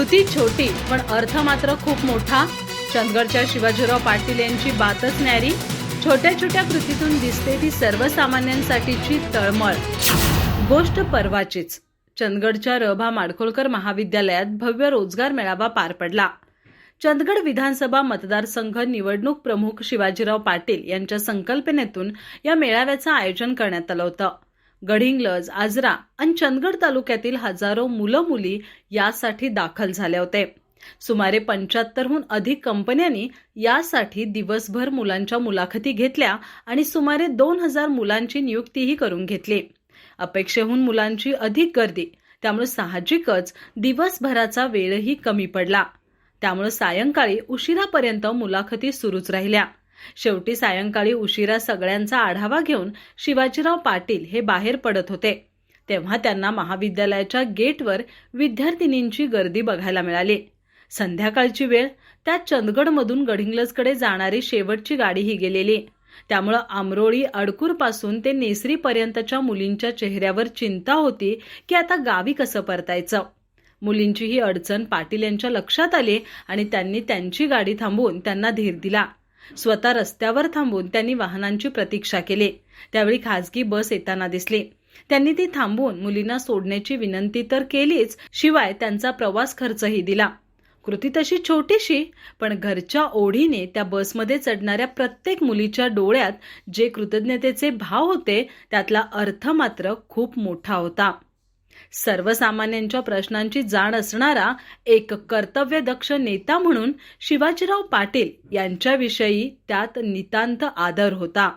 कृती छोटी पण अर्थ मात्र खूप मोठा. चंदगडच्या शिवाजीराव पाटील यांची बातच न्यारी. छोट्या छोट्या कृतीतून दिसते ती सर्वसामान्यांसाठीची तळमळ. गोष्ट परवाचीच. चंदगडच्या रभा माडखोलकर महाविद्यालयात भव्य रोजगार मेळावा पार पडला. चंदगड विधानसभा मतदारसंघ निवडणूक प्रमुख शिवाजीराव पाटील यांच्या संकल्पनेतून या मेळाव्याचं आयोजन करण्यात आलं होतं. गडिंग्लज, आजरा आणि चंदगड तालुक्यातील हजारो मुलं मुली यासाठी दाखल झाले होते. सुमारे 75हून अधिक कंपन्यांनी यासाठी दिवसभर मुलांच्या मुलाखती घेतल्या आणि सुमारे 2000 मुलांची नियुक्तीही करून घेतली. अपेक्षेहून मुलांची अधिक गर्दी, त्यामुळे साहजिकच दिवसभराचा वेळही कमी पडला. त्यामुळे सायंकाळी उशिरापर्यंत मुलाखती सुरूच राहिल्या. शेवटी सायंकाळी उशिरा सगळ्यांचा आढावा घेऊन शिवाजीराव पाटील हे बाहेर पडत होते, तेव्हा त्यांना महाविद्यालयाच्या गेटवर विद्यार्थिनींची गर्दी बघायला मिळाली. संध्याकाळची वेळ, त्यात चंदगडमधून गडिंग्लजकडे जाणारी शेवटची गाडीही गेलेली. त्यामुळं आमरोळी अडकूरपासून ते नेसरीपर्यंतच्या मुलींच्या चेहऱ्यावर चिंता होती की आता गावी कसं परतायचं. मुलींची ही अडचण पाटील यांच्या लक्षात आली आणि त्यांनी त्यांची गाडी थांबवून त्यांना धीर दिला. स्वतः रस्त्यावर थांबून त्यांनी वाहनांची प्रतीक्षा केली. त्यावेळी खासगी बस येताना दिसली. त्यांनी ती थांबवून मुलींना सोडण्याची विनंती तर केलीच, शिवाय त्यांचा प्रवास खर्चही दिला. कृती तशी छोटीशी, पण घरच्या ओढीने त्या बसमध्ये चढणाऱ्या प्रत्येक मुलीच्या डोळ्यात जे कृतज्ञतेचे भाव होते, त्यातला अर्थ मात्र खूप मोठा होता. सर्वसामान्यांच्या प्रश्नांची जाण असणारा एक कर्तव्यदक्ष नेता म्हणून शिवाजीराव पाटील यांच्याविषयी त्यात नितांत आदर होता.